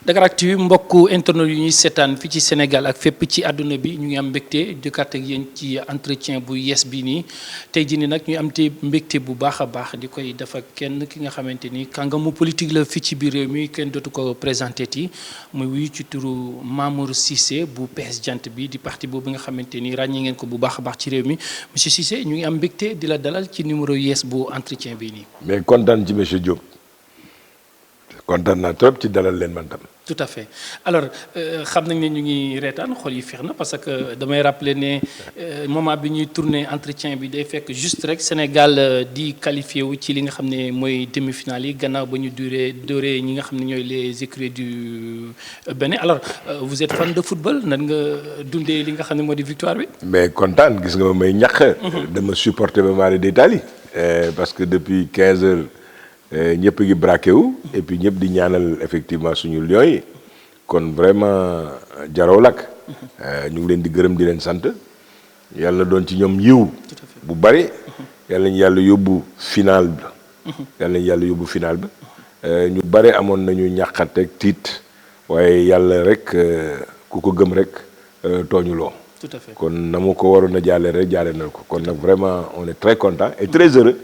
Dakaractu mbokku internet yu ñuy seetaan fii ci Sénégal ak fépp ci àdduna bi ñu ngi am mbégte dikkaat ak yéen ci entretien bu yees bi nii tey jii nii nag ñu am te mbégte bu baax a baax di koy def ak kenn ki nga xamante ni kàngamu politique la fii ci biir réew mi kenn dootu ko présenté ti muy wuyu ci turu Mamour Cissé bu PS Jant bi di parti boobu nga xamante ni ràññee ngeen ko bu baax a baax ci réew mi monsieur Cissé ñu ngi am mbégte di la dalal ci numéro yees bu entretien bi nii. mais kontaan ci monsieur Diop kontaan naa trop ci dalal leen man tam. tout à fait alors xam nañ ne ñu ngi reetaan xol yi feex na parce que damay rappeler ne moment bi ñuy tourner entretien bi day fekk juste rek Sénégal di qualifié wu ci li nga xam ne mooy demi-finale yi gannaaw ba ñu dooree ñi nga xam ne ñooy les écuries du Bénin alors vous êtes fan de football nan nga dundee li nga xam ne moo di victoire bi. mais kontaan gis nga ma may ñàkk. dama supporter ba Mali d'Italie parce que depuis 15 heures. ñëpp ngi braqué wu et puis ñëpp di ñaanal effectivement suñu lions yi kon vraiment jaraw lakk ñu ngi leen di gërëm di leen sant yàlla doon ci ñoom yiw bu bari yàlla nañu yàlla yóbbu final ba yàlla nañu yàlla yóbbu final ba ñu bari amoon nañu ñàqateeg tiit waaye yàlla rek ku ko gëm rek tooñuloo tout à fait kon na mu ko waroon a jaale rek jaale na ko kon nag vraiment on est très content et très heureux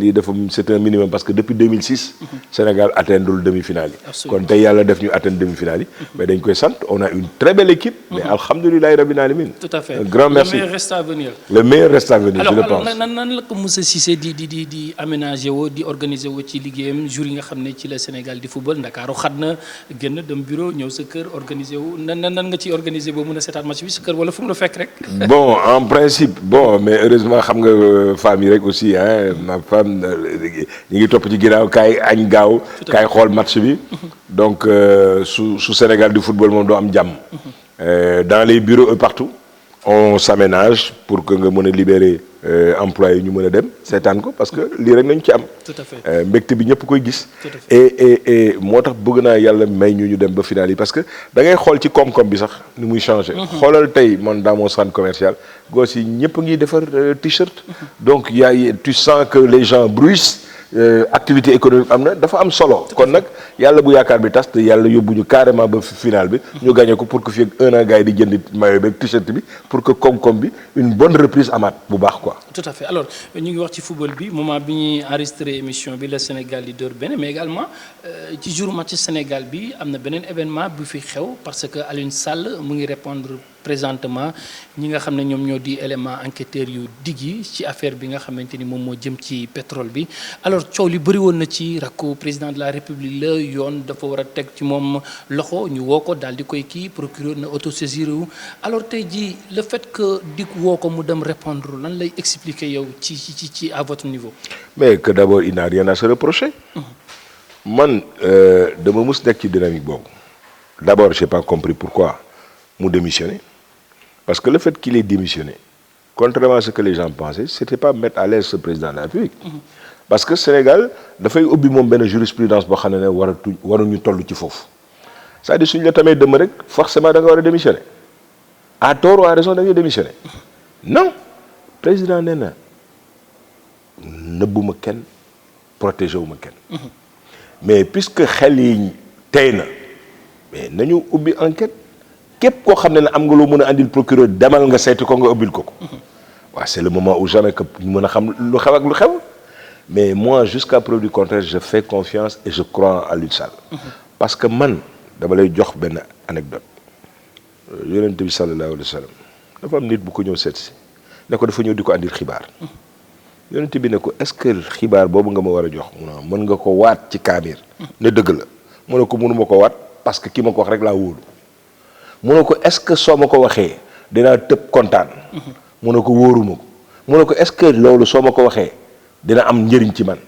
lii dafa c'est un minimum parce que depuis 2006 Sénégal atteindre demi-finale yi kon tey yàlla def ñu atteindre demi-finale yi mais dañ koy sant on a une très belle équipe mais alhamdulilahi rabbil alamin tout à fait un grand merci le meilleur reste à venir le meilleur reste à venir je le pense alors nan la ko monsieur Cissé di aménager woo di organiser woo ci liggéeyam jour yi nga xam ne ci la Sénégal di football Ndakaaru xat na génn dem bureau ñëw sa kër organiser wu nan nga ciy organiser boo mën a seetaan match bi sa kër wala fu mu la fekk rek bon en principe bon mais heureusement xam nga femmes yi rek aussi ma femme ñu ngi topp ci ginnaaw kaay añ gaaw kaay xool match bi donc su Sénégal du football moom doo am jàmm dans les bureaux et partout on s'aménage pour que nga mën a libérer employés ñu mën a dem seetaan ko parce que lii rek nañu ci am tout à fait mbégte bi ñëpp koy gis et moo tax bëgg naa yàlla may ñu dem ba final yi parce que da ngay xool ci koom-koom bi sax ni muy changé xoolal tey man dans mon centre commercial gos yi ñëpp ngi defar t-shirt donc tu sens que les gens bruissent activité économique am na dafa am solo kon nag yàlla bu yaakaar bi tas te yàlla yóbbu ñu carrément ba final bi ñu gagné ko pour que fii ak un an gars yi di jënd maillot beeg t-shirt bi pour que koom-koom bi une bonne reprise amaat bu baax quoi. tout à fait alors ñu ngi wax ci football bi moment bi ñuy enregistré émission bi la Sénégal di door Bénin mais également ci jour match Sénégal bi am na beneen événement bu fi xew parce que Alioune Sall mu ngi répondre présentement ñi nga xam ne ñoom ñoo di élément enquêteur yu digg yi ci affaire bi nga xamante ni moom moo jëm ci pétrole bi alors coow li bëri woon na ci rakku président de la république la yoon dafa war a teg ci moom loxo ñu woo ko daal di koy kii procureur na autosaisir wu alors tey jii le fait que dig woo ko mu dem répondre lan lay expliquer yow ci à votre niveau. mais que d'abord il n'a rien à se reprocher. man dama mus nekk ci dynamique boobu d'abord j'ai pas compris pourquoi mu démissionner. Parce que le fait qu'il ait démissionné, contrairement à ce que les gens pensaient, c'était pas mettre à l'aise ce président de la République. Parce que Sénégal dafay ubbi moom benn jurisprudence boo xam ne waruñu toll ci foofu c'est-à-dire suñu la tamee dem rek forcément da nga war a démissionner à tort ou à raison da ngay démissionner non président nee na nëbbuma kenn protégé wu ma kenn mais puisque xel yi tey na mais nañu ubbi enquête. képp koo xam ne am nga loo mën a andil procureur demal nga seeti ko nga ubbil ko waaw c'est le moment où jamais que ñu mën a xam lu xew ak lu xew mais moi jusqu'à preuve du contraire je fais confiance et je crois à Alioune Sall parce que man dama lay jox benn anecdote yonent bi sallallahu alayhi wa sallam dafa am nit bu ko ñëw seet si ne ko dafa ñëw di ko andil xibaar yonent bi ne ko est-ce que xibaar boobu nga ma war a jox mën nga ko waat ci kaamir ne dëgg la mu ne ko mënuma ko waat parce que ki ma ko wax rek laa wóolu mu ne ko est-ce que soo ma ko waxee dinaa tëb kontaan mu ne ko wóoruma ko mu ne ko est-ce que loolu soo ma ko waxee dina am njëriñ ci man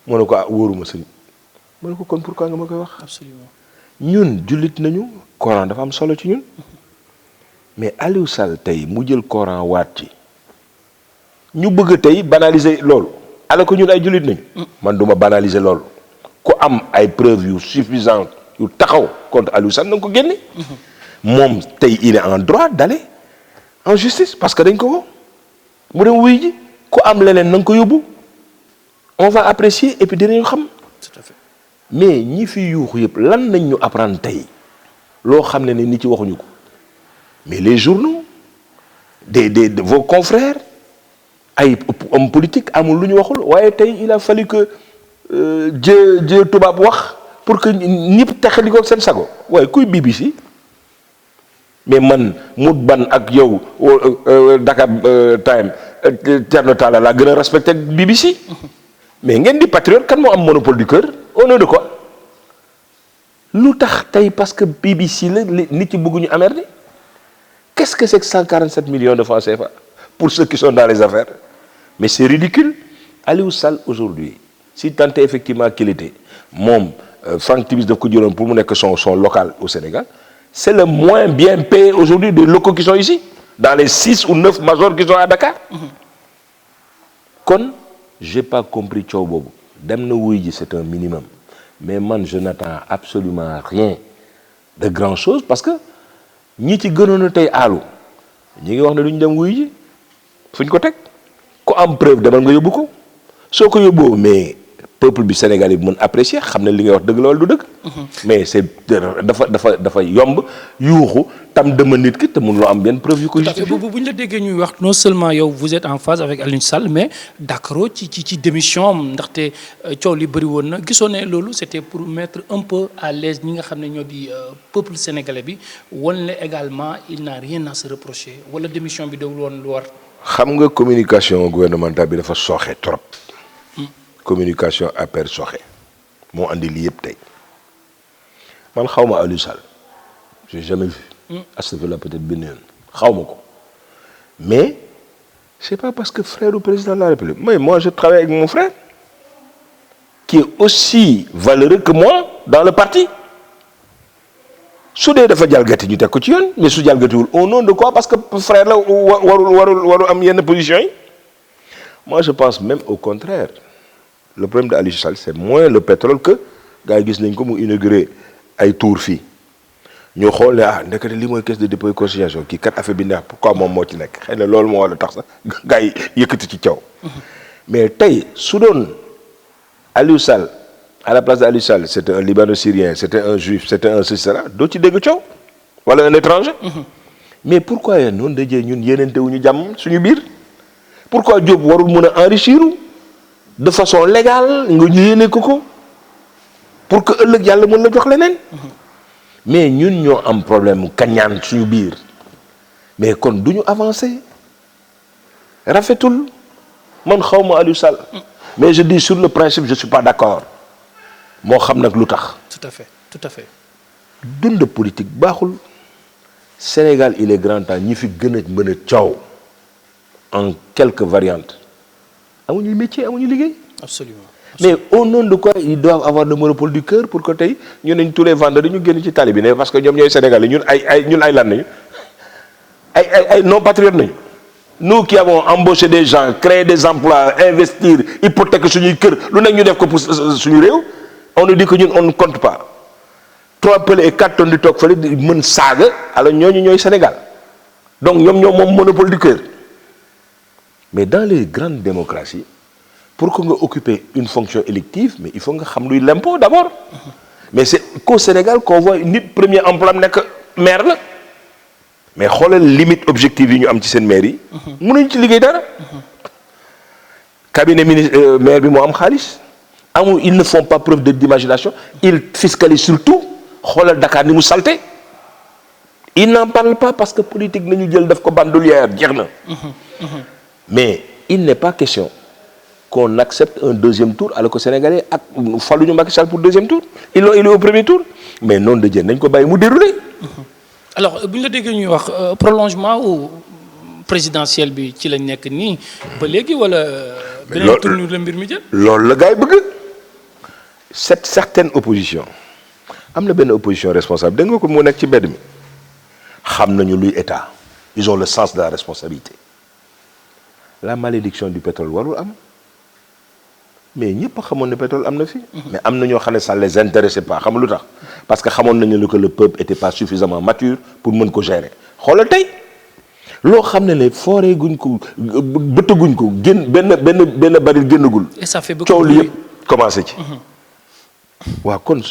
mu ne ko wóoruma sëñ mu ne ko kon pourquoi nga ma koy wax. absolument ñun jullit nañu Coran dafa am solo ci ñun mais Aliou Sall tey mu jël Coran waat ci ñu bëgg tey banaliser loolu alors que ñun ay jullit nañu. man duma banaliser loolu ku am ay preuves yu suffisantes yu taxaw contre Aliou Sall na nga ko génne. moom tey il est en droit d'aller en justice parce que dañ ko woo mu dem wuy ji ku am leneen na nga ko yóbbu on va apprécier et puis dinañu xam tout à fait mais ñi fi yuuxu yëpp lan nañ ñu apprendre tey loo xam ne nit ci waxuñu ko mais les journaux de vos confrères ay hommes politiques amul lu ñu waxul waaye tey il a fallu que Dieu tubaab wax pour que ñëpp texali ko seen sago waaye kuy BBC mais man mut ban ak yow Dakar Time Thierno Talla laa gën a respecté BBC mais ngeen di patriote kan moo am monopole du cœur au nom de quoi lu tax tey parce que BBC la nit ci bëgguñu emmerder qu'est-ce que c'est que 147 millions de francs CFA pour ceux qui sont dans les affaires mais c'est ridicule. Aliou Sall aujourd'hui si tant est effectivement qu'il était moom Franck Timis daf ko jëloon pour mu nekk son local au Sénégal c'est le moins bien payé aujourd'hui des locaux qui sont ici dans les 6 ou 9 majors qui sont à Dakar kon j'ai pas compris coow boobu dem na wuy ji c'est un minimum mais man je n'attends absolument rien de grand chose parce que ñi ci gënoon a tey aalu ñi ngi wax ne duñ dem wuy ji fuñ ko teg ku am preuve demal nga yóbbu ko soo ko yóbboo mais peuple bi sénégalais bi mën apprécier xam ne li ngay wax dëgg la wala du dëgg mais c'est dafa yomb yuuxu tam dema nit ki te mun loo am benn preuve yu ko justifié. bu ñu la déggee ñuy wax non seulement yow vous êtes en phase avec Aliou Sall mais d'accord ci démission am ndaxte coow li bëri woon na gisoo ne loolu c'était pour mettre un peu à l'aise ñi nga xam ne ñoo di peuple sénégalais bi wan la également il n'a rien à se reprocher wala démission bi dawul woon lu war. xam nga communication gouvernementale bi dafa sooxe trop. communication APR soxe moo andi lii yëpp tey man xaw ma Aliou Sall j'ai jamais vu. astafurlah peut-être benn yoon xaw ma ko mais c'est pas parce que frère du président de la République mais moi je travaille avec mon frère qui est aussi valeureux que moi dans le parti su dee dafa jalgati ñu teg ko ci yoon mais su jalgatiwul au nom de quoi parce que frère la warul am yenn position yi moi je pense même au contraire. Le problème de Aliou Sall c'est moins le pétrole que gars yi gis nañ ko mu inauguré ay tour fii ñu xool ne ndekete lii mooy caisse de dépôt et consignation kii kat affaire bi neex pourquoi moom moo ci nekk xëy na loolu moo war a tax sax gars yi yëkkati ci caw. mais tey su doon Aliou Sall à la place de Aliou Sall c'était un Libano-Syrien c'était un juif c'était un ceci cela doo ci dégg caw wala un étranger. mais pourquoi yéen noonu dajee ñun yéenante wuñu jàmm suñu biir pourquoi Diop warul mën a enrichir de façon légale nga ñu yéene ko pour que ëllëg yàlla mën la jox leneen mais ñun ñoo am problème kañaan suñu biir mais kon du ñu avancer rafetul man xaw ma Aliou Sall mais je dis sur le principe je suis pas d'accord moo xam nag lu tax. tout à fait. dund politique baaxul Sénégal il est grand temps ñi fi gën a mën a coow en quelques variantes. amuñu métier amuñu liggéey. Absolument. mais au nom de quoi ils doivent avoir le monopole du cœur pour que tey ñu ne tous les vendredis ñu génn ci tali bi ne parce que ñoom ñooy Sénégalais ñun ay lan nañu ay non patriotes nañu. nous qui avons embauché des gens créé des emplois investir hypothèque suñuy kër lu nekk ñu def ko pour suñu réew on nous dit que ñun on ne compte pas 3 pële et 4 tonnes di toog fële di mën saaga alors ñooñu ñooy Sénégal donc ñoom moom monopole du cœur. mais dans les grandes démocraties pour que nga occuper une fonction élective mais il faut nga xam luy l'impôt d'abord mais c'est qu'au Sénégal qu'on voit nit premier emploi am nekk maire la mais xoolal limite objective yi ñu am ci seen maire yi mënuñ ci liggéey dara cabinet ministre maire bi moo am xaalis amul ils ne font pas preuve d'imagination ils fiscalisent surtout xoolal Dakar ni mu salté ils n'en parlent pas parce que politique nañu jël def ko bandoulière jeex na mais il n'est pas question qu'on accepte un deuxième tour alors que Sénégalais ak faluñu Macky Sall pour deuxième tour il est au premier tour mais noonu de jën nañ ko bàyyi mu déroulé. alors bu ñu la déggee ñuy wax prolongement ou présidentiel bi ci lañ nekk nii ba léegi wala. beneen tournure la mbir mi jël. loolu la gars yi bëgg cette certaine opposition am na benn opposition responsable dégg nga ko mu nekk ci mbedd mi xam nañu luy état ils ont le sens de la responsabilité. la malédiction du pétrole warul am mais ñëpp a xamoon ne pétrole am na fi. mais am na ñoo xam ne ça les intéressait pas xam lu tax parce que xamoon nañu que le peuple était pas suffisamment mature pour mën ko gérer xoolal tey loo xam ne fooree guñ ko bëttaguñ ko génn benn baril génnagul. et ça fait beaucoup coow li yëpp commencé ci. waa kon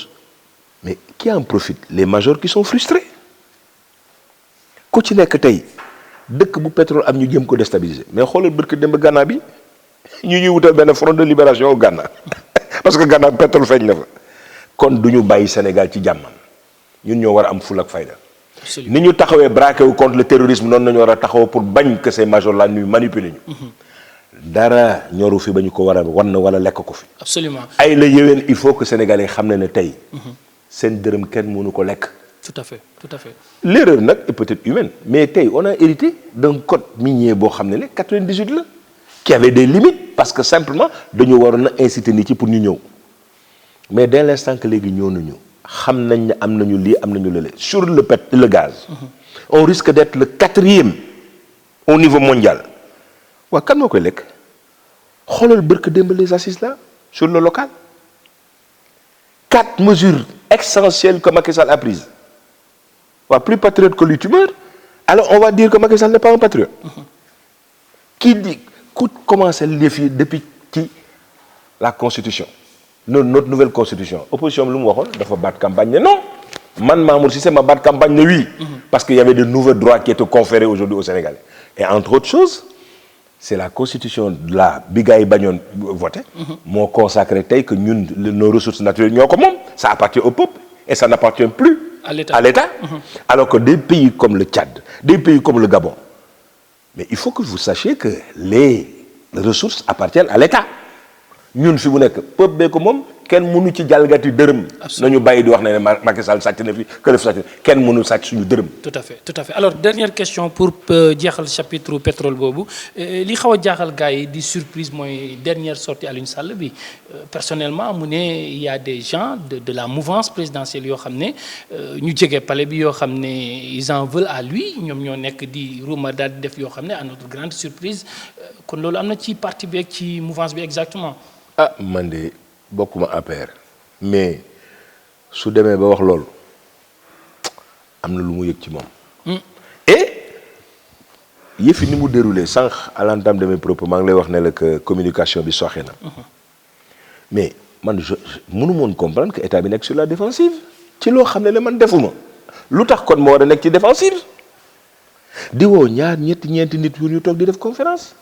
mais qui en profite les majors qui sont frustrés ku ci nekk tey dëkk bu pétrole am ñu jëm ko déstabiliser mais xoolal barke démb Ghana bi ñu ñuy wutal benn front de libération au Ghana parce que Ghana pétrole feeñ na fa kon du ñu bàyyi Sénégal ci jàmmam ñun ñoo war a am ful ak fayda ni ñu taxawee braqué wu contre le terrorisme noonu nañu war a taxaw pour bañ que ces majors là ñuy manipuler ñu dara ñoru fi ba ñu ko war a wan wala lekk ko fi absolument ay la yéwén il faut que sénégalais xam ne tey seen dërëm kenn mënu ko lekk tout à fait tout à fait l'erreur nag est peut-être humaine mais tey on a hérité d'un code minier boo xam ne 98 la qui avait des limites parce que simplement dañu waroon a inciter nit ci pour ñu ñëw mais dès l'instant que léegi ñëw nañu xam nañ ne am nañu lii am nañu lële sur le gaz on risque d'être le 4e au niveau mondial waaw kan moo koy lekk xoolal bërk démb les assises là sur le local 4 mesures essentielles que Macky Sall a prises waaw plus patriote que lui tu meurs alors on va dire que Macky Sall n'est pas un patriote qui dit ku commencé les filles depuis ci la constitution notre nouvelle constitution opposition bi lu mu waxoon dafa baat campagne ne non man Mamour Cissé ma baat campagne ne oui parce qu'il y avait de nouveaux droits qui étaient conférés aujourd'hui au Sénégalais et entre autres choses c'est la constitution là bi gars yi bañoon voté moo consacré tey que ñun nos ressources naturelles ñoo ko moom ça appartient au peuple et ça n'appartient plus à l'État alors que des pays comme le Tchad des pays comme le Gabon mais il faut que vous sachiez que les ressources appartiennent à l'État ñun fi mu nekk peuple bee ko moom kenn mënu ci jalgati dërëm nañu bàyyi di wax ne Macky Sall sàcc na fi que def sàcc kenn mënu sàcc suñu dërëm tout à fait alors dernière question pour jeexal chapitre pétrole boobu li xaw a jaaxal gars yi di surprise mooy dernière sortie Aliou Sall bi personnellement mu ne il y a des gens de la mouvance présidentielle yoo xam ne ñu jege palais bi yoo xam ne ils en veulent à lui ñoom ñoo nekk di ruuma daal di def yoo xam ne à notre grande surprise kon loolu am na ci parti bi ak ci mouvance bi exactement ah man de bokkuma APR mais su demee ba wax loolu am na lu mu yëg ci moom et yëfi ni mu déroulé sànq à l'entame de mes propos maa ngi lay wax ne la que communication bi soxe na mais man je mënu moon comprendre que état bi nekk sur la défensive ci loo xam ne la man defuma lu tax kon moo war a nekk ci défensive di woo ñaar ñeenti nit yu ñu toog di def conférence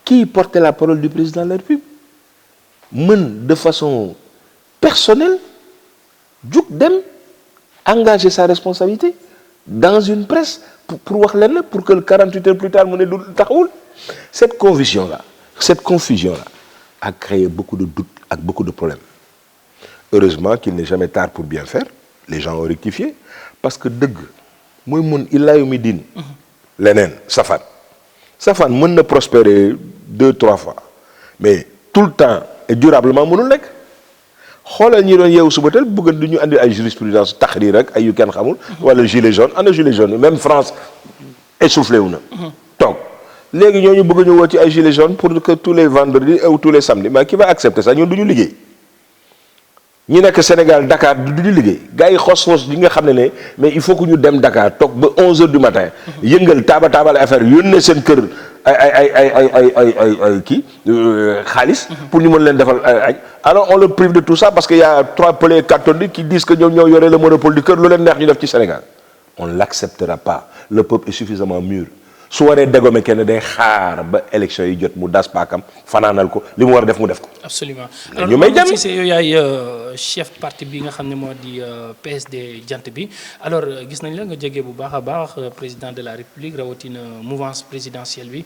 qui portait la parole du président de la République mën de façon personnelle jug dem engager sa responsabilité dans une presse pour wax leen pour que 48 heures plus tard mu ne du taxawul cette confusion là a créé beaucoup de doutes ak beaucoup de problèmes heureusement qu'il n'est jamais tard pour bien faire les gens ont rectifié parce que dëgg mooy mën illaa yu mi diin leneen safaan mën na prospérer 2-3 fois mais tout le temps et durablement mënul nekk xoolal ñi doon yeewu suba teel bëgg du ñu andi ay jurisprudence taxriir rek ay yu kenn xamul wala gilet jaune ana gilet jaune même France essoufflé wu na toog léegi ñooñu bëgg ñu woo ci ay gilet jaune pour que tous les vendredis ou tous les samedis mais qui va accepter ça ñun du ñu liggéey ñi nekk Sénégal Dakar du ñu liggéey gars yi xos yi nga xam ne mais il faut que ñu dem Dakar toog ba 11 heures du matin yëngal taabal affaire yónnee seen kër ay kii xaalis pour ñu mën leen defal añ alors on le prive de tout ça parce que y a 3 pelés catholiques qui disent que ñoom ñoo yore le monopole du cœur lu leen neex ñu def ci Sénégal on l'acceptera pas le peuple est suffisamment mûr su waree dégommer kenn day xaar ba élection yi jot mu das paakam fanaanal ko li mu war a def mu def ko. absolument ñu may jàmm si yow yaay chef parti bi nga xam ne moo di PSD jant bi alors gis nañ la nga jege bu baax a baax président de la République rawatina mouvance présidentielle bi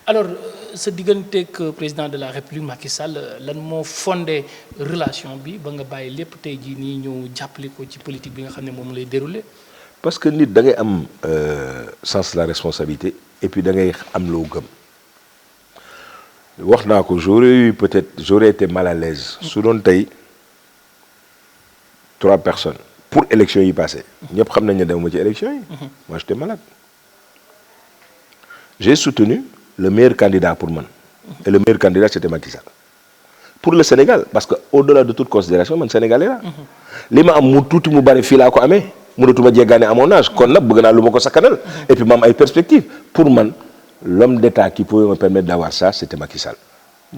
alors sa digganteeg président de la République Macky Sall lan moo fondé relation bi ba nga bàyyi lépp tey jii nii ñëw jàppale ko ci politique bi nga xam ne moom lay déroulé. parce que nit da ngay am sens de la responsabilité et puis da ngay am loo gëm wax naa ko j'aurais été mal à l'aise su doon tey 3 personnes pour élection yi passé ñëpp xam nañ ne dem ma ci élection yi moi j'étais malade j'ai soutenu le meilleur candidat pour man et le meilleur candidat c'était Macky Sall pour le Sénégal parce que au-delà de toute considération man Sénégalais la li ma am mu tuuti mu bari fii laa ko amee mënatuma jéggaane à mon âge kon nag bëgg naa lu ma ko sakkanal et puis ma am ay perspectives pour man l'homme d'État qui pouvait me permettre d'avoir ça c'était Macky Sall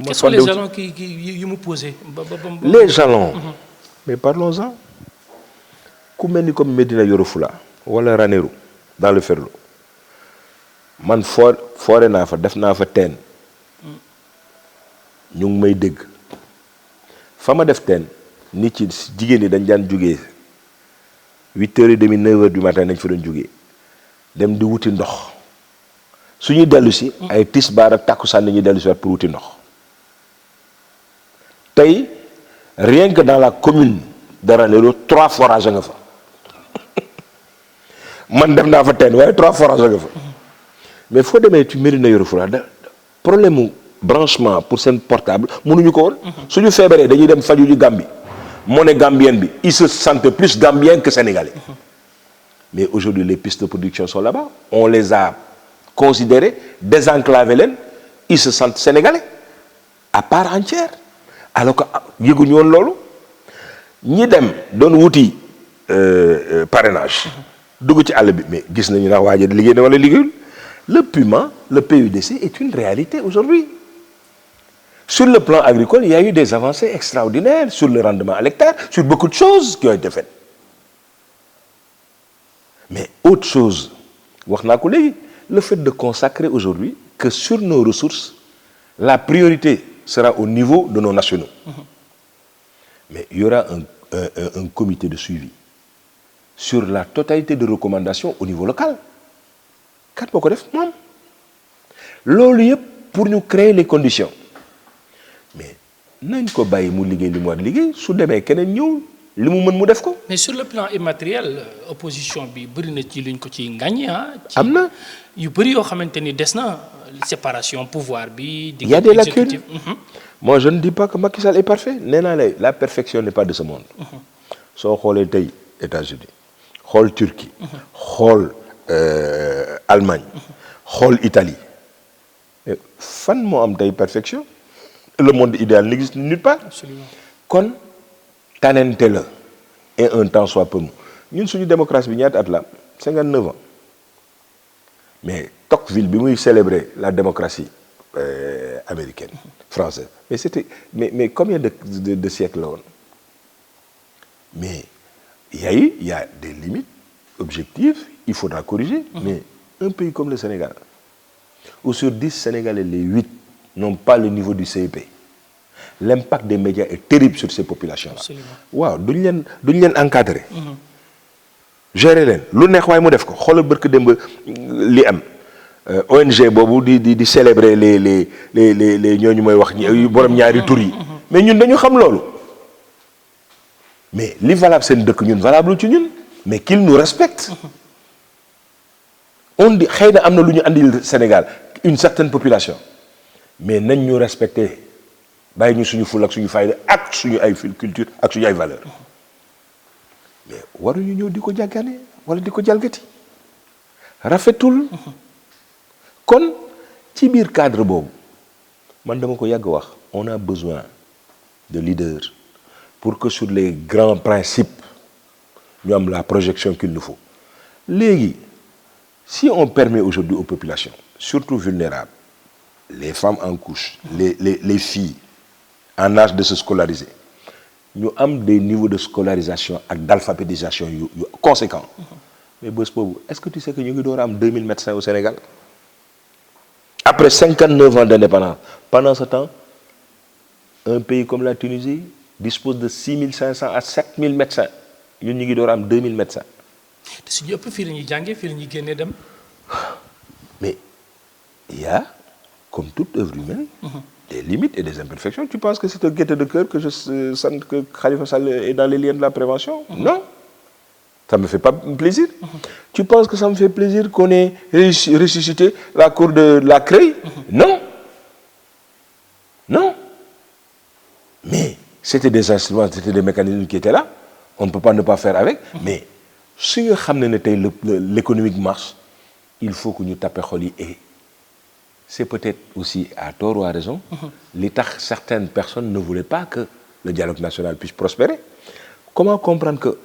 Quels sont les jalons qui me posaient? Les jalons. Mais parlons-en. Comme Medina Yoro Fula wala Ranérou dans le Ferlo man foore naa fa def naa fa teen ñu ngi may dégg fa ma def teen nit ci jigéen ñi dañ daan jógee 8h30 9h du matin nañ fa doon jógee dem di wuti ndox suñuy dellu si ay tisbaar ak takkusaan nañuy dellu si waat pour wuti ndox tey rien que dans la commune de Ranérou 3 forages nga fa man dem naa fa teen waaye 3 forages nga fa mais foo demee ci Médina Yoro Fula problème mu branchement pour seen portable mënuñu ko woon. suñu feebaree dañuy dem faju ji Gambie monnaie gambienne bi ils se sentent plus gambiens que sénégalais. Mais aujourd'hui les pistes de production sont là-bas on les a considérés désenclavé leen ils se sentent sénégalais à part entière alors que yëguñu woon loolu ñi dem doon wuti parrainage. dugg ci àll bi mais gis nañu ndax waa ji liggéey na wala liggéeyul le PUMA le PUDC est une réalité aujourd'hui sur le plan agricole il y a eu des avancées extraordinaires sur le rendement à l'hectare sur beaucoup de choses qui ont été faites mais autre chose wax naa ko léegi le fait de consacrer aujourd'hui que sur nos ressources la priorité sera au niveau de nos nationaux mais il y aura un comité de suivi sur la totalité de recommandations au niveau local kat moo ko def moom loolu yëpp pour ñu créer les conditions mais nañ ko bàyyi mu liggéey li mu war liggéey su demee keneen ñëw li mu mën mu def ko. mais sur le plan immatériel opposition bi bëri na ci luñ ko ci ngàññi am na yu bëri yoo xamante ni des na séparation pouvoir bi. il y a des lacunes. moi je ne dis pas que Macky Sall est parfait nee naa la perfection n'est pas de ce monde. soo xoolee tey États-Unis xool Turquie xool Allemagne xool Italie fan moo am tey perfection le monde idéal n'existe nulle part. Absolument. kon tanente la et un temps soit peu ñun suñu démocratie bi ñaata at la 59 ans mais Tocqueville bi muy célébrer la démocratie américaine française mais c'était mais combien de siècles la woon mais il y a des limites objectives il faudra corriger. Mais un pays comme le Sénégal où sur 10 Sénégalais les 8 n'ont pas le niveau du CEP l'impact des médias est terrible sur ces populations-là. waaw duñ leen encadrer. gérer leen lu neex waaye mu def ko xoolal barke démb li am ONG boobu di célébrer les ñooñu mooy wax borom ñaari tur yi. mais ñun dañu xam loolu. mais li valable seen dëkk ñun valable ci ñun mais qu'il nous respecte. on dit xëy na am na lu ñu andil Sénégal une certaine population mais nañ ñu respecter bàyyi ñu suñu ful ak suñu fayda ak suñu ay culture ak suñu ay valeur mais waruñu ñëw di ko jàggane wala di ko jalgati rafetul. kon ci biir cadre boobu man dama ko yàgg wax on a besoin de leaders pour que sur les grands principes ñu am la projection qu'il nous faut léegi si on permet aujourd'hui aux populations surtout vulnérables les femmes en couche les filles en âge de se scolariser ñu am des niveaux de scolarisation ak d'alphabétisation yu conséquents mais bés boobu est-ce que tu sais que ñu ngi door a am 2000 médecins au Sénégal après 59 ans d'indépendance pendant ce temps un pays comme la Tunisie dispose de 6500 à 7000 médecins ñun ñu ngi door a am 2000 médecins. te suñu ëpp fii la ñuy jàngee fii la ñuy génnee dem. mais il y a comme toute œuvre humaine. des limites et des imperfections. Tu penses que c'est un gaieté de cœur que je sente que Khalifa Sall est dans les liens de la prévention? Non, ça me fait pas plaisir. Tu penses que ça me fait plaisir qu'on ait ressuscité la cour de la CREI? Non, non. Mais c'était des instruments, c'était des mécanismes qui étaient là. On ne peut pas ne pas faire avec. Mais si nous savons que l'économique marche, il faut que nous tapions xol yi et c'est peut-être aussi à tort ou à raison li tax certaines personnes ne voulaient pas que le dialogue national puisse prospérer. Comment comprendre que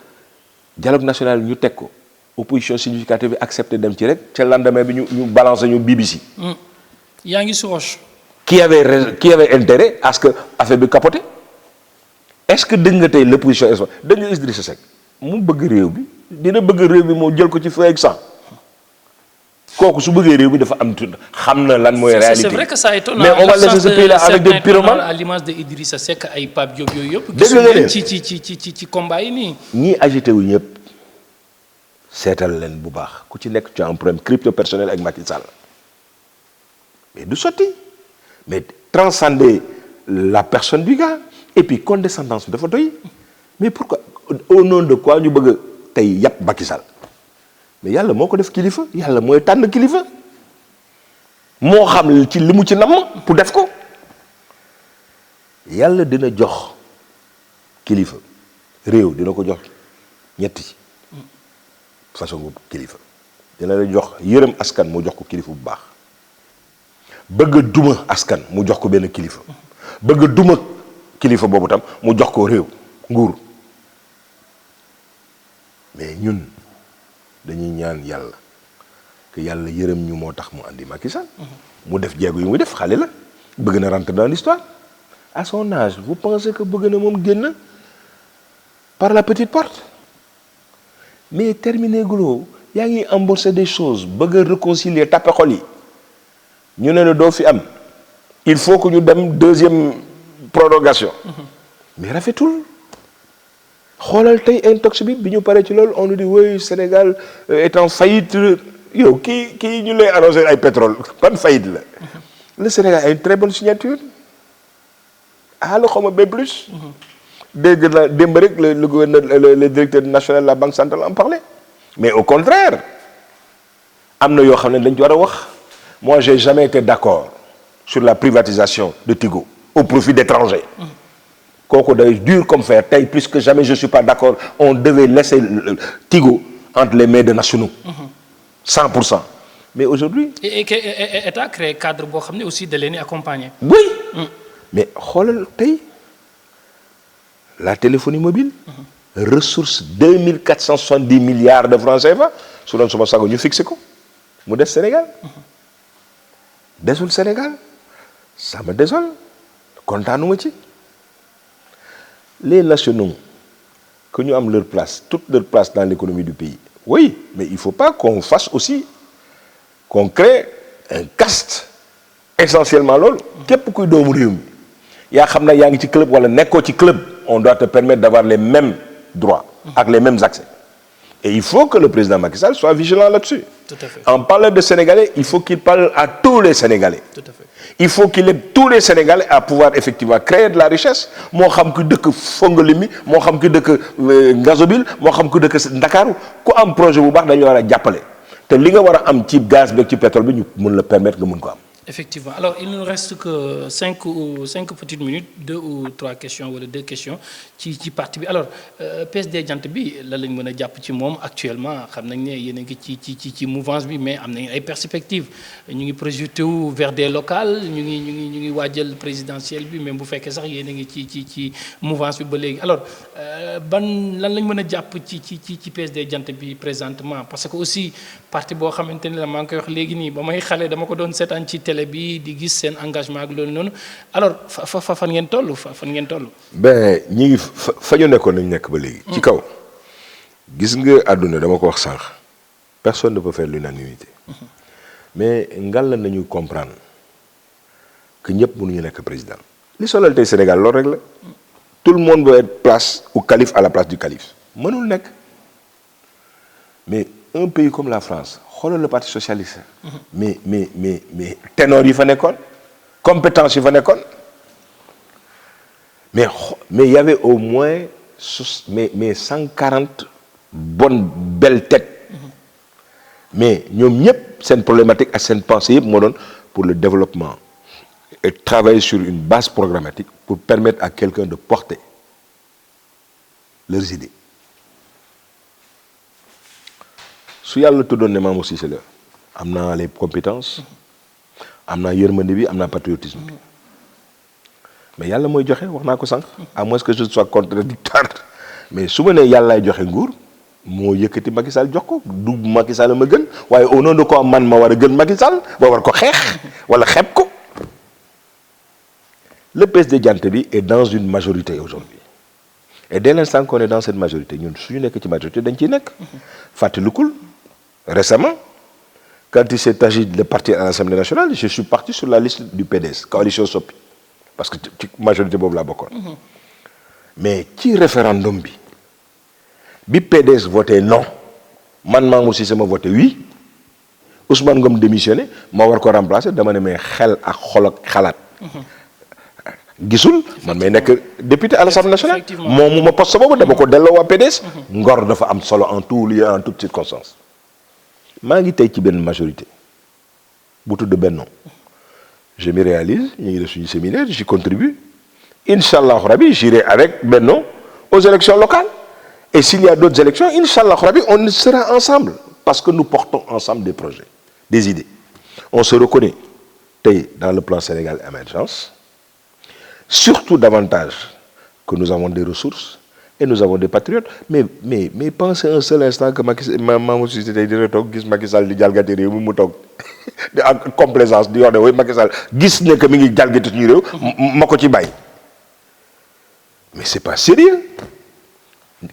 dialogue national ñu teg ko opposition significative bi accepté dem ci rek ca lendemain bi ñu balancer ñu BBC. yaa ngi si roche. qui avait intérêt à ce que affaire bi capoté. Est-ce que dégg nga tey l'opposition est dégg nga Idrissa Seck mu bëgg réew bi dina bëgg réew bi moo jël ko ci feu ak sang kooku su bëggee réew bi dafa am xam na lan mooy réalité. C'est vrai que ça étonne. Mais on va laisser ce pays là avec des pyromanes à l'image de Idrissa Seck ay Pape Diop yooyu yëpp. dégg nga leen ci combat yi nii. ñii agité wu ñëpp seetal leen bu baax ku ci nekk tu as un problème crypto personnel ak Macky Sall mais du sotti mais transcender la personne du gars et puis condescendance bi dafa doy mais pourquoi au nom de quoi ñu bëgg tey yàpp Macky Sall mais yàlla moo ko def kilifa yàlla mooy tànn kilifa moo xam ci li mu ci namm pour def ko yàlla dina jox kilifa réew dina ko jox ñetti façon bu kilifa dina la jox yërëm askan mu jox ko kilifa bu baax bëgg duma askan mu jox ko benn kilifa bëgg duma kilifa boobu tam mu jox ko réew nguur mais ñun dañuy ñaan yàlla que yàlla yërëm ñu moo tax mu andi Macky Sall mu def jéego yu muy def xale la bëgg na rentrer dans l'histoire à son âge vous pensez que bëgg na moom génn par la petite porte mais terminé guloo yaa ngi embauché des choses bëgg a réconcilier tappe xol yi ñu ne la doo fi am il faut que ñu dem deuxième prorogation mais rafetul xoolal tey intox bi ñu paree ci loolu on nous dit oui Sénégal est en faillite yow kii ñu lay annoncé ay pétrole ban faillite la le Sénégal a une très bonne signature la xawma ba plus dégg na démb rek le gouverneur le directeur national de la banque centrale en parlait mais au contraire am na yoo xam ne dañ ci war a wax moi j'ai jamais été d'accord sur la privatisation de Tigo au profit d'étrangers kooku day dur comme fer tey plus que jamais je suis pas d'accord on devait laisser Tigo entre les mains de nationaux 100%. Mais aujourd'hui et état créé cadre boo xam ne aussi da leen di accompagner. Oui. Mais xoolal tey la téléphonie mobile ressource 2470 milliards de francs CFA su doon suma sago ñu fixé ko mu des Sénégal desul Sénégal ça me désole kontaanuma ci les nationaux que ñu am leur place toute leur place dans l'économie du pays oui mais il faut pas qu'on fasse aussi qu'on crée un caste essentiellement loolu képp kuy doomu réew mi yaa xam ne yaa ngi ci club wala nekkoo ci club on doit te permettre d'avoir les mêmes droits ak les mêmes accès et il faut que le président Macky Sall soit vigilant là-dessus. Tout à fait. En parlant de Sénégalais il faut qu'il parle à tous les Sénégalais. Tout à fait. Il faut qu'il aide tous les Sénégalais à pouvoir effectivement créer de la richesse moo xam ki dëkk Fongolimbi moo xam ki dëkk Ngazobil moo xam ki dëkk Ndakaaru ku am projet bu baax dañu war a jàppale te li nga war a am ci gaz beeg ci pétrole bi ñu mën la permettre nga mën ko am. Effectivement. Alors, il ne nous reste que 5 petites minutes, 2 ou 3 questions, ou 2 questions ci parti bi. Alors, PSD jant bi la lañ mën a jàpp ci moom actuellement xam nañ ne yéen a ngi ci mouvance bi mais am nañ ay perspectives ñu ngi projeté wu vers des locales ñu ngi waajal présidentielle bi même bu fekkee sax yéen a ngi ci mouvance bi ba léegi. Alors, lan lañ mën a jàpp ci PSD jant bi présentement parce que aussi parti boo xamante ni la maa ngi koy wax léegi nii ba may xale dama ko doon seetaan ci télé bi di gis seen engagement ak loolu noonu alors fan ngeen toll fan ngeen toll. ben ñi ngi fa ñu nekkoon nañu nekk ba léegi. ci kaw gis nga àdduna dama ko wax sànq personne ne peut faire l'unanimité mais ngal nañu comprendre que ñëpp mënuñu nekk président. li solal tey Sénégal loolu rek la tout le monde veut être place ou calife à la place du calife mënul nekk mais un pays comme la France xoolal le parti socialiste. mais ténor yi fa nekkoon compétence yi fa nekkoon mais il y avait au moins 140 bonnes belles têtes mais ñoom ñëpp seen problématique ak seen pensée yëpp moo doon pour le développement et travailler sur une base programmatique pour permettre à quelqu'un de porter leurs idées. su yàlla tuddoon ne Mamou Cissé la am naa les compétences am naa yërmande bi am naa patriotisme bi mais yàlla mooy joxe wax naa ko sànq à moins que je sois contradictoire mais su ma nee yàllaay joxe nguur moo yëkkati Macky Sall jox ko du Macky Sall ma gën waaye au nom de quoi man ma war a gën Macky Sall ba war ko xeex wala xeeb ko le PSD Dianté est dans une majorité aujourd'hui. Et dès l'instant qu'on est dans cette majorité, ñun suñu nekk ci majorité dañ ciy nekk. fàttalikul récemment quand il s'est agi de partir à l'Assemblée nationale, je suis parti sur la liste du PDS coalition Sopi parce que ci majorité boobu laa bokkoon. mais ci référendum bi PDS voté non man Mamour Cissé ma voté oui Ousmane Ngom démissionné ma war ko remplacer dama ne mais xel ak xol ak xalaat. gisul man may nekk député à l'Assemblée nationale moom mu ma poste boobu dama ko delloo waa PDS. ngor dafa am solo en tout lieu en toute circonstance. maa ngi tey ci benn majorité bu tudd Benno je me réalise ñu ngi def suñu séminaire j'y contribue inch'Allah rabi j'irai avec Benno aux élections locales et s'il y a d'autres élections inch'Allah rabi on sera ensemble parce que nous portons ensemble des projets des idées on se reconnaît tey dans le plan Sénégal émergence surtout davantage que nous avons des ressources et nous avons des patriotes mais pensez un seul instant que Mamour Cissé tey dina toog gis Macky Sall di jalgati réew mi mu toog di ak complaisance di wax ne oui Macky Sall gis ne que mi ngi jalgati suñu réew ma ko ci bàyyi mais c'est pas sérieux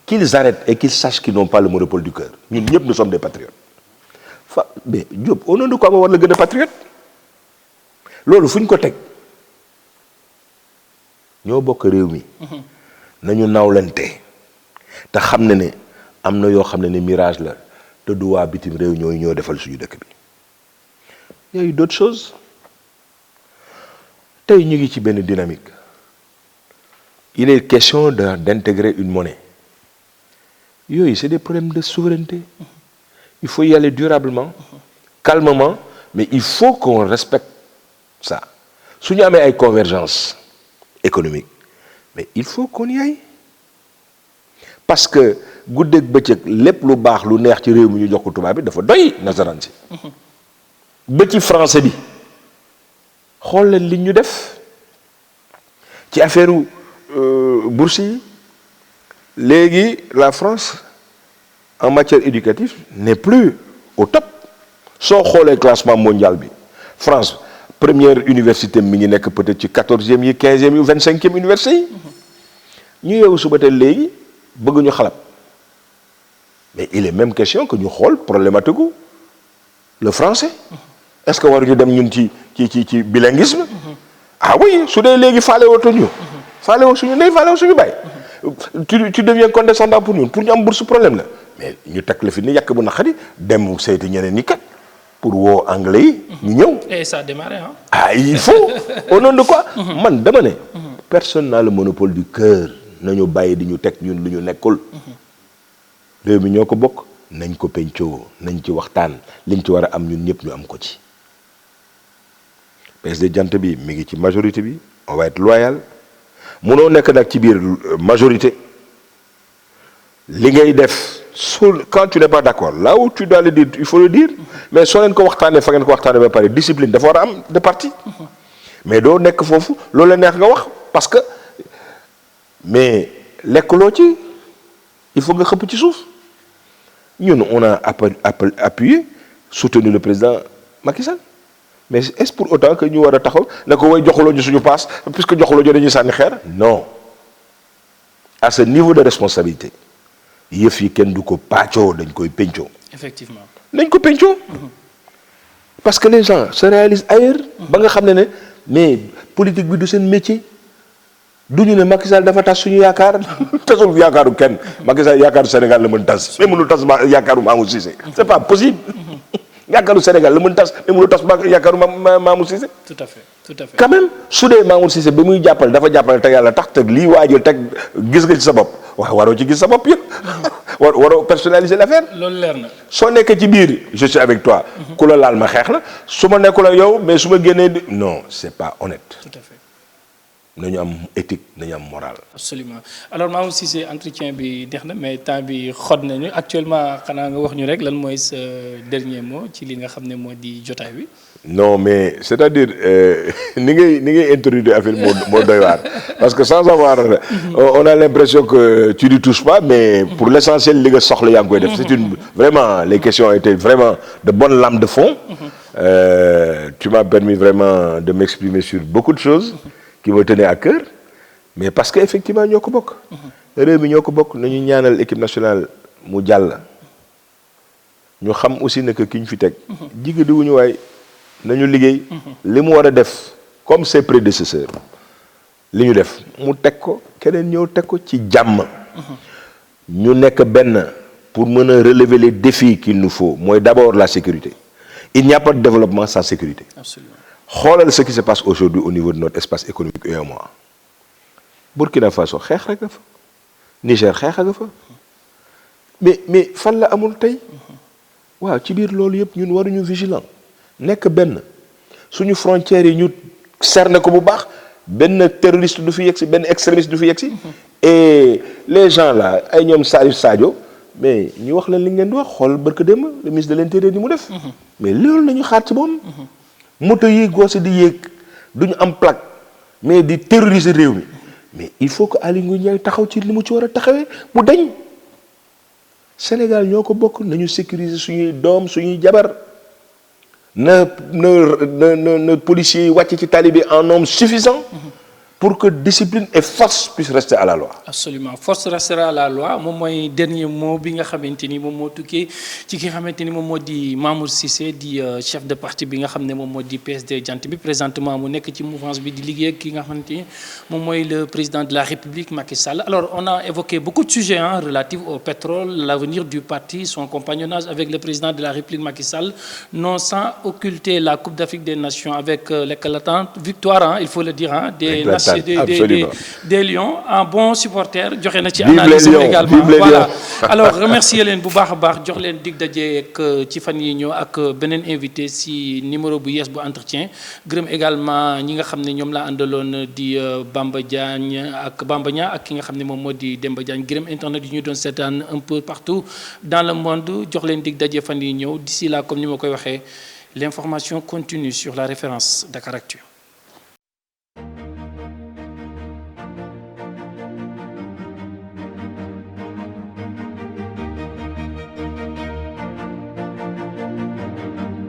qu'ils arrêtent et qu'ils sachent qu'ils n'ont pas le monopole du cœur ñun ñëpp nous sommes des patriotes mais Diop au nom de quoi ma war la gën a patriote loolu fu ñu ko teg ñoo bokk réew mi nañu nawlante te xam ne am na yoo xam ne mirage la te du waa bitim réew ñoo defal suñu dëkk bi il y a eu d'autres choses tey ñu ngi ci benn dynamique il est question d'intégrer une monnaie yooyu c'est des problèmes de souveraineté il faut y aller durablement calmement mais il faut qu'on respecte ça su ñu amee ay convergence économique mais il faut qu'on y aille parce que guddeeg bëccëg lépp lu baax lu neex ci réew mi ñu jox ko tubaab bi dafa doy nasaraan si ba ci français bi xool leen li ñu def ci affaire bourse yi léegi la France en matière éducative n'est plus au top soo xoolee classement mondial bi France première université mi ngi nekk peut-être ci 14e yi 15e yi 25e université yi ñu yeewu suba teel léegi bëgg ñu xalab mais il est même question que ñu xool problématique gu le français est-ce que waruñu dem ñun ci bilinguisme ah oui su dee léegi faale wootu ñu faale woo suñu ndey faale woo suñu baay tu deviens condescendant pour ñun pour ñu am bourse problème la mais ñu teg la fi ni yàq bu naqari dem seeti ñeneen ñi kat pour woo anglais yi ñu ñëw. et ça a démarré hein. ah il faut au nom de quoi. man dama ne. personne n'a le monopole du cœur nañu bàyyi di ñu teg ñun lu ñu nekkul. réew mi ñoo ko bokk nañ ko pencoo nañ ci waxtaan liñ ci war a am ñun ñëpp ñu am ko ci. PSD jant bi mi ngi ci majorité bi on va être loyal munoo nekk nag ci biir majorité li ngay def. Quand tu n'es pas d'accord là où tu dois le dire il faut le dire mais soo leen ko waxtaanee fa ngeen ko waxtaanee ba pare discipline dafa war a am de parti mais doo nekk foofu loolu la neex nga wax parce que mais lekkuloo ci il faut nga xëpp ci suuf ñun on a appuyé soutenu le président Macky Sall mais est-ce pour autant que ñu war a taxaw ne ko way joxuloo ñu suñu passe puisque joxuloo ñu dañuy sànni xeer non à ce niveau de responsabilité yëf yi kenn du ko pàccoo dañ koy pencoo. effectivement dañ ko pencoo. parce que les gens se réalisent ailleurs. ba nga xam ne mais politique bi du seen métier. du ñu ne Macky Sall dafa tas suñu yaakaar tasul yaakaaru kenn Macky Sall yaakaaru Sénégal la mën tas mais mënul tas ba yaakaaru Mamour Cissé. c'est pas possible. yaakaaru Sénégal la mën tas mais mënul tas ba yaakaaru Mamour Cissé. tout à fait tout à fait. quand même su dee Mamour Cissé ba muy jàppale dafa jàppale te yàlla tax te lii waajal teg gis nga ci sa bopp waaw waroo ci gis sa bopp yëpp. waroo personnaliser l'affaire. loolu leer na. soo nekkee ci biir je suis avec toi. ku la laal ma xeex la su ma nekkul ak yow mais su ma génnee non c'est pas honnête. tout à fait. nañu am éthique nañu am morale. absolument alors Mamour Cissé entretien bi dex na mais temps bi xod nañu actuellement xanaa nga wax ñu rek lan mooy sa dernier mot ci li nga xam ne moo di jotaay bi. non mais c'est-à-dire ni ngay introduire affaire moo doy waar parce que sans avoir on a l'impression que tu n'y touches pas mais pour l'essentiel li nga soxla yaa ngi koy def. c'est une vraiment les questions étaient vraiment de bonnes lames de fond. Tu m'as permis vraiment de m'exprimer sur beaucoup de choses. qui me tenait à cœur, mais parce que effectivement ñoo ko bokk. réew mi ñoo ko bokk nañu ñaanal équipe nationale mu jàll. ñu xam aussi ne que ki ñu fi teg. jigéen di wuñu waay nañu liggéey. li mu war a def comme ses prédécesseurs li ñu def mu teg ko keneen ñëw teg ko ci jàmm. ñu nekk benn pour mën a relever les défis qu'il nous faut mooy d'abord la sécurité. Il n'y a pas de développement sans sécurité. Absolument. Xoolal ce qui se passe aujourd'hui au niveau de notre espace économique UEMOA. Burkina Faso xeex rek nga fa. Niger xeex nga fa. mais fan la amul tey. waaw ci biir loolu yëpp ñun waruñu vigilant nekk benn suñu frontières yi ñu cerner ko bu baax benn terroriste du fi yegg si benn extrémiste du fi yegg si. et les gens là ay ñoom Salif Sadio mais ñu wax leen li ngeen di wax xool barka démb le ministre de l'intérieur ni mu def. mais loolu nañu xaar ci moom. moto yi goose di yéeg duñu am plaque mais di terroriser réew mi mais il faut que Aly Ngouille Ndiaye taxaw ci li mu ci war a taxawee mu dañ. Sénégal ñoo ko bokk nañu sécuriser suñuy doom suñuy jabar na policiers yi wàcc ci tali bi en nombre suffisant pour que discipline et force puissent rester à la loi. Absolument, force restera à la loi moom mooy dernier mot bi nga xamante ni moom moo tukkee ci ki nga xamante ni moom moo di Mamour Cissé di chef de parti bi nga xam ne moom moo di PSD jant bi présentement mu nekk ci mouvance bi di liggéey ak ki nga xamante ni moom mooy le président de la République Macky Sall. Alors on a évoqué beaucoup de sujets relatifs au pétrole, l'avenir du parti, son compagnonnage avec le président de la République Macky Sall, non sans occulter la Coupe d'Afrique des Nations avec l'éclatante victoire, il faut le dire, des Lions, un bon supporter joxe na ci analyse également voilà. Alors remercier leen bu baax a baax jox leen dig daje ak ci fan yi ñëw ak beneen invité si numéro bu yees bu entretien gërëm également ñi nga xam ne ñoom laa àndaloon di Bamba Diagne ak Bamba Nia ak ki nga xam ne moom moo di Demba Diagne gërëm internet yi ñu doon seetaan un peu partout dans le monde jox leen dig daje fan yi ñëw d'ici là comme ni ma koy waxee l'information continue sur la référence Dakaractu.